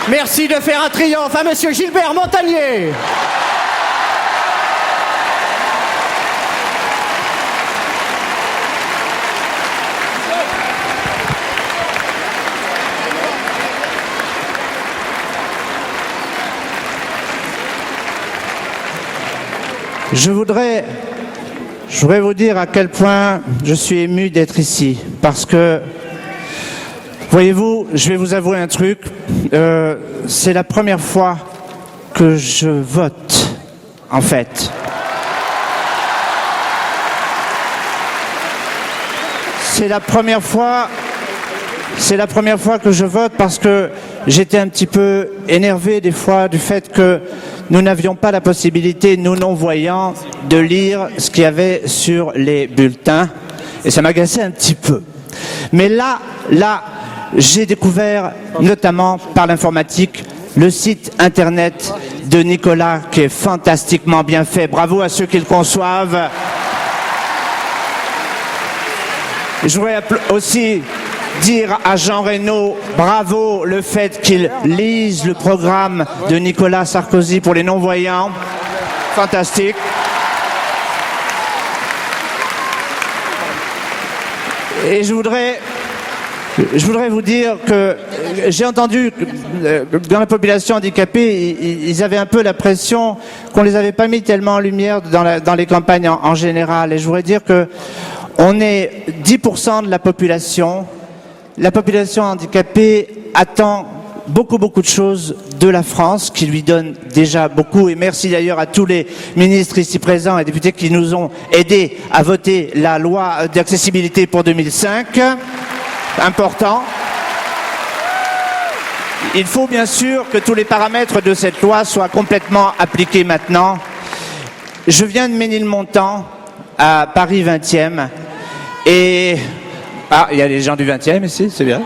Merci de faire un triomphe à Monsieur Gilbert Montagnier. Je voudrais vous dire à quel point je suis ému d'être ici, parce que, voyez-vous, je vais vous avouer un truc, c'est la première fois que je vote, en fait. C'est la première fois que je vote parce que j'étais un petit peu énervé des fois du fait que nous n'avions pas la possibilité, nous non-voyants, de lire ce qu'il y avait sur les bulletins. Et ça m'agaçait un petit peu. Mais là, j'ai découvert, notamment par l'informatique, le site internet de Nicolas qui est fantastiquement bien fait. Bravo à ceux qui le conçoivent. Je voudrais aussi dire à Jean Reynaud, bravo le fait qu'il lise le programme de Nicolas Sarkozy pour les non-voyants. Fantastique. Et je voudrais vous dire que j'ai entendu dans la population handicapée, ils avaient un peu la pression qu'on les avait pas mis tellement en lumière dans les campagnes en général. Et je voudrais dire que on est 10% de la population. La population handicapée attend beaucoup de choses de la France, qui lui donne déjà beaucoup. Et merci d'ailleurs à tous les ministres ici présents et députés qui nous ont aidés à voter la loi d'accessibilité pour 2005. Important. Il faut bien sûr que tous les paramètres de cette loi soient complètement appliqués maintenant. Je viens de Ménilmontant, à Paris 20e, et... Ah, il y a les gens du 20e ici, c'est bien.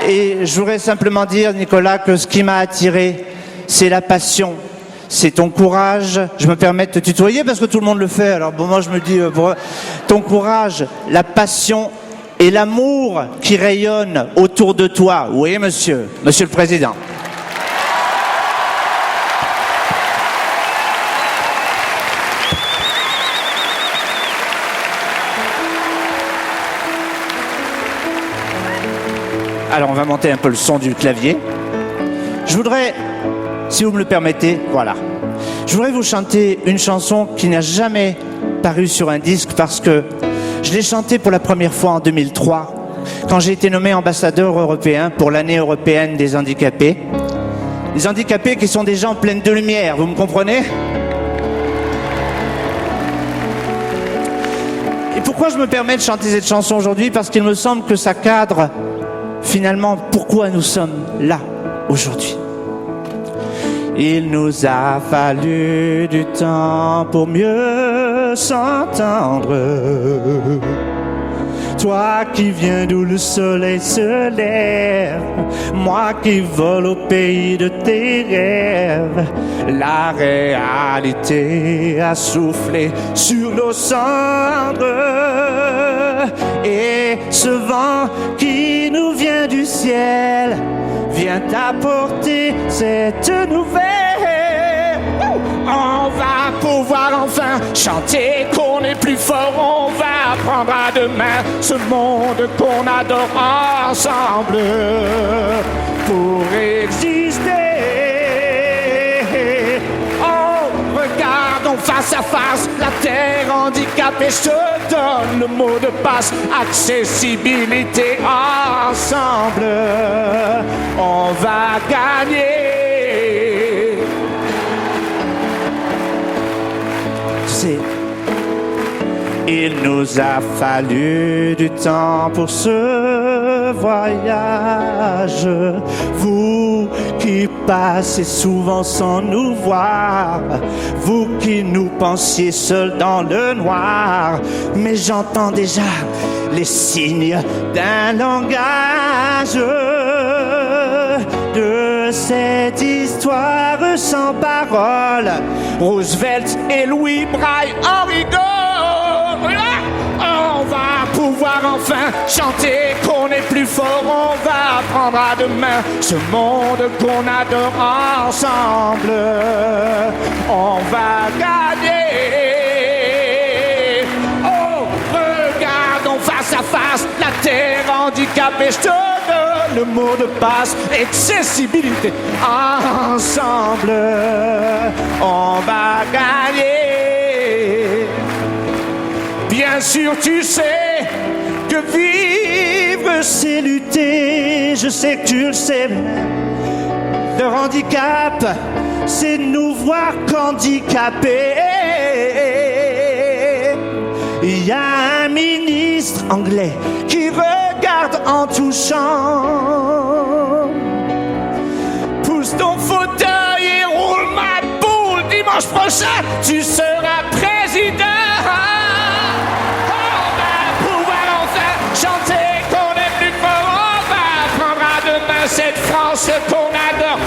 Et je voudrais simplement dire, Nicolas, que ce qui m'a attiré, c'est la passion, c'est ton courage. Je me permets de te tutoyer parce que tout le monde le fait. Alors bon, moi je me dis, ton courage, la passion et l'amour qui rayonne autour de toi. Oui, monsieur le Président. Alors on va monter un peu le son du clavier. Je voudrais, si vous me le permettez, voilà. Je voudrais vous chanter une chanson qui n'a jamais paru sur un disque parce que je l'ai chantée pour la première fois en 2003, quand j'ai été nommé ambassadeur européen pour l'année européenne des handicapés. Les handicapés qui sont des gens pleins de lumière, vous me comprenez ? Et pourquoi je me permets de chanter cette chanson aujourd'hui ? Parce qu'il me semble que ça cadre finalement pourquoi nous sommes là aujourd'hui. Il nous a fallu du temps pour mieux s'entendre. Toi qui viens d'où le soleil se lève, moi qui vole au pays de tes rêves. La réalité a soufflé sur nos cendres. Et ce vent qui nous vient du ciel vient apporter cette nouvelle. On va pouvoir enfin chanter qu'on est plus fort. On va prendre à deux mains ce monde qu'on adore ensemble pour exister. Oh, regardons face à face la terre handicapée. Je te donne le mot de passe, accessibilité ensemble. On va gagner. Il nous a fallu du temps pour ce voyage. Vous qui passez souvent sans nous voir, vous qui nous pensiez seuls dans le noir. Mais j'entends déjà les signes d'un langage, de cette histoire sans parole. Roosevelt et Louis Braille en rigolent. On va pouvoir enfin chanter qu'on est plus fort. On va prendre à deux mains ce monde qu'on adore ensemble. On va gagner. Oh, regardons face à face la terre handicapée. Je te donne le mot de passe, accessibilité. Ensemble, on va gagner. Bien sûr, tu sais que vivre, c'est lutter. Je sais que tu le sais. Le handicap, c'est nous voir qu'handicapés. Il y a un ministre anglais qui regarde en touchant. Pousse ton fauteuil et roule ma boule. Dimanche prochain, tu seras président. Chanter qu'on est plus fort, on va prendre à deux mains cette France qu'on adore.